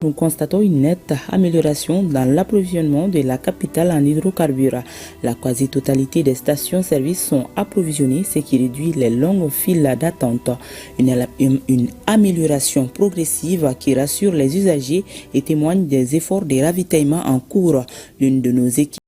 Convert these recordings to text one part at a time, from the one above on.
Nous constatons une nette amélioration dans l'approvisionnement de la capitale en hydrocarbures. La quasi-totalité des stations-service sont approvisionnées, ce qui réduit les longues files d'attente. Une amélioration progressive qui rassure les usagers et témoigne des efforts de ravitaillement en cours. L'une de nos équipes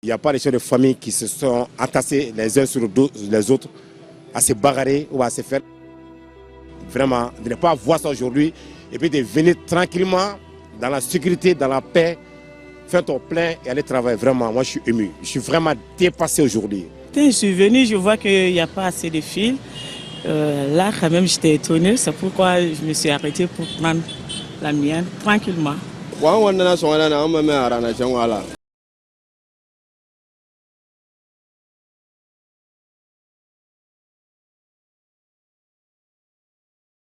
Il n'y a pas de chefs de famille qui se sont entassés les uns sur les autres à se bagarrer ou à se faire. Vraiment, de ne pas voir ça aujourd'hui et puis de venir tranquillement dans la sécurité, dans la paix, faire ton plein et aller travailler. Vraiment, moi je suis ému. Je suis vraiment dépassé aujourd'hui. Quand je suis venu, je vois qu'il n'y a pas assez de fils. Là, quand même, j'étais étonné. C'est pourquoi je me suis arrêté pour prendre la mienne tranquillement.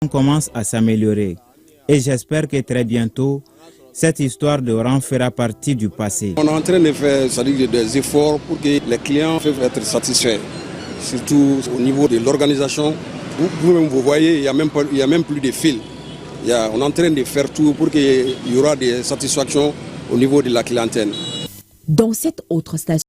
On commence à s'améliorer et j'espère que très bientôt, cette histoire de rang fera partie du passé. On est en train de faire des efforts pour que les clients puissent être satisfaits, surtout au niveau de l'organisation. Vous voyez, il n'y a même plus de fils. On est en train de faire tout pour qu'il y aura des satisfactions au niveau de la clientèle. Dans cette autre station,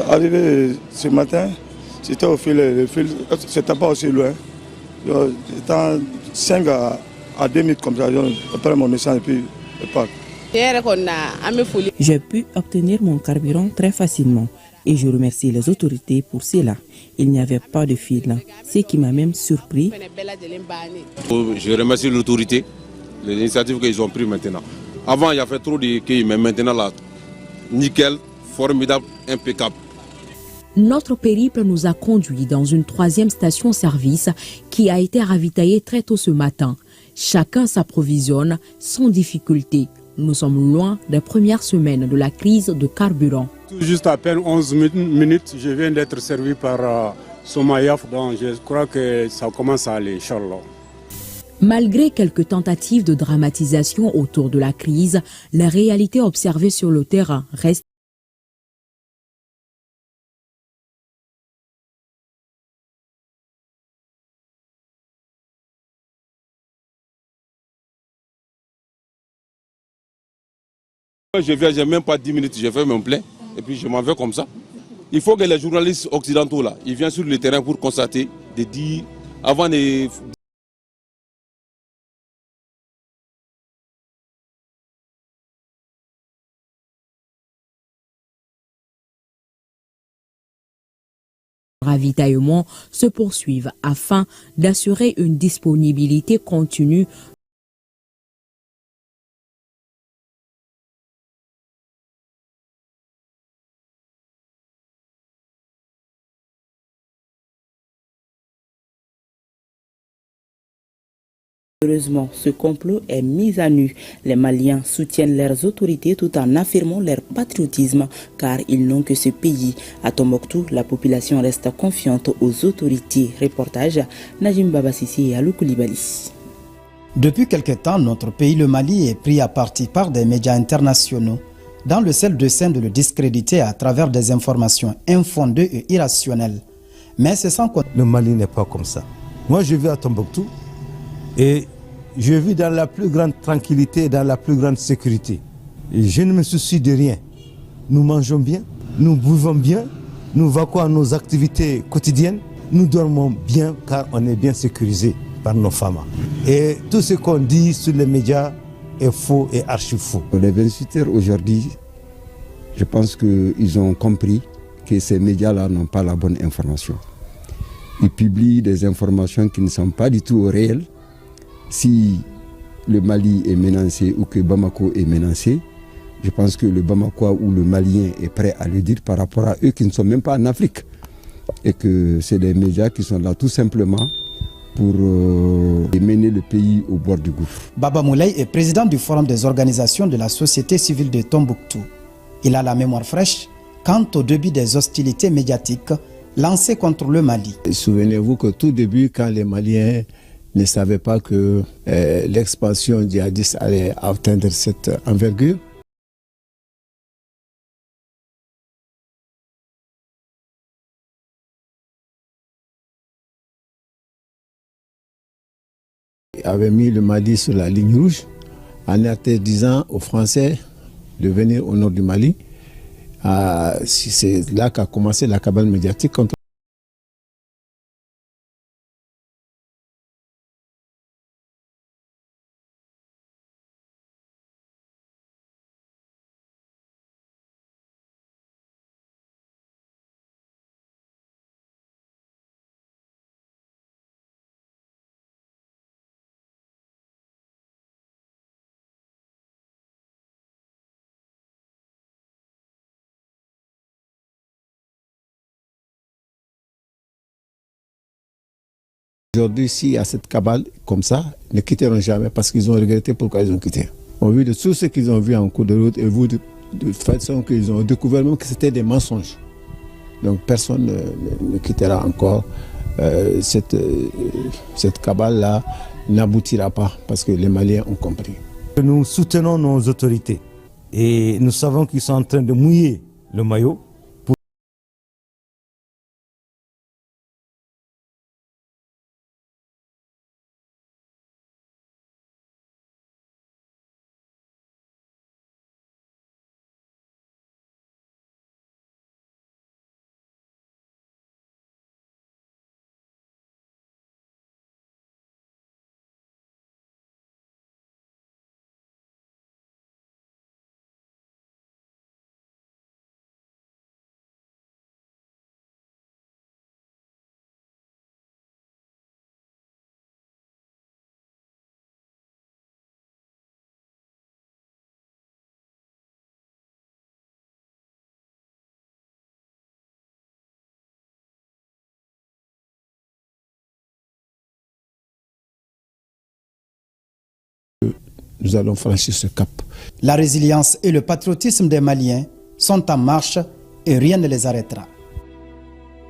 Arrivé ce matin, c'était au fil, le fil, c'était pas aussi loin. J'étais 5 à 2 minutes comme ça, après mon essence et puis je pars. J'ai pu obtenir mon carburant très facilement et je remercie les autorités pour cela. Il n'y avait pas de fil, ce qui m'a même surpris. Je remercie l'autorité, les initiatives qu'ils ont prises maintenant. Avant, il y avait trop de quilles, mais maintenant, là, nickel, formidable, impeccable. notre périple nous a conduits dans une troisième station-service qui a été ravitaillée très tôt ce matin. Chacun s'approvisionne sans difficulté. Nous sommes loin des premières semaines de la crise de carburant. Tout juste à peine 11 minutes, je viens d'être servi par Somayaf, donc je crois que ça commence à aller, Inch'Allah. Malgré quelques tentatives de dramatisation autour de la crise, la réalité observée sur le terrain reste Je viens, j'ai même pas 10 minutes, j'ai fait mon plein et puis je m'en vais comme ça. Il faut que les journalistes occidentaux, là, ils viennent sur le terrain pour constater, de dire, avant de... ravitaillement se poursuivent afin d'assurer une disponibilité continue. Heureusement, ce complot est mis à nu. Les Maliens soutiennent leurs autorités tout en affirmant leur patriotisme car ils n'ont que ce pays. À Tombouctou, la population reste confiante aux autorités. Reportage Najim Babassi et Alou Koulibaly. Depuis quelque temps, notre pays, le Mali, est pris à partie par des médias internationaux dans le seul dessein de le discréditer à travers des informations infondées et irrationnelles. Mais c'est sans quoi... Le Mali n'est pas comme ça. Moi, je vis à Tombouctou et je vis dans la plus grande tranquillité et dans la plus grande sécurité. Et je ne me soucie de rien. Nous mangeons bien, nous buvons bien, nous vaquons à nos activités quotidiennes, nous dormons bien car on est bien sécurisé par nos femmes. Et tout ce qu'on dit sur les médias, est faux et archi-faux. Les 28 heures aujourd'hui, je pense qu'ils ont compris que ces médias-là n'ont pas la bonne information. Ils publient des informations qui ne sont pas du tout réelles. Si le Mali est menacé ou que Bamako est menacé, je pense que le Bamakois ou le Malien est prêt à le dire par rapport à eux qui ne sont même pas en Afrique. Et que c'est les médias qui sont là tout simplement pour mener le pays au bord du gouffre. Baba Moulay est président du Forum des organisations de la société civile de Tombouctou. Il a la mémoire fraîche quant au début des hostilités médiatiques lancées contre le Mali. Souvenez-vous qu'au tout début, quand les Maliens ne savaient pas que l'expansion djihadiste allait atteindre cette envergure, avait mis le Mali sur la ligne rouge en interdisant aux Français de venir au nord du Mali. C'est là qu'a commencé la cabale médiatique contre. Aujourd'hui, s'il y a cette cabale comme ça, ils ne quitteront jamais parce qu'ils ont regretté pourquoi ils ont quitté. Au vu de tout ce qu'ils ont vu en cours de route et vu de façon qu'ils ont découvert même que c'était des mensonges. Donc personne ne quittera encore. Cette cabale-là n'aboutira pas parce que les Maliens ont compris. Nous soutenons nos autorités et nous savons qu'ils sont en train de mouiller le maillot. Nous allons franchir ce cap. La résilience et le patriotisme des Maliens sont en marche et rien ne les arrêtera.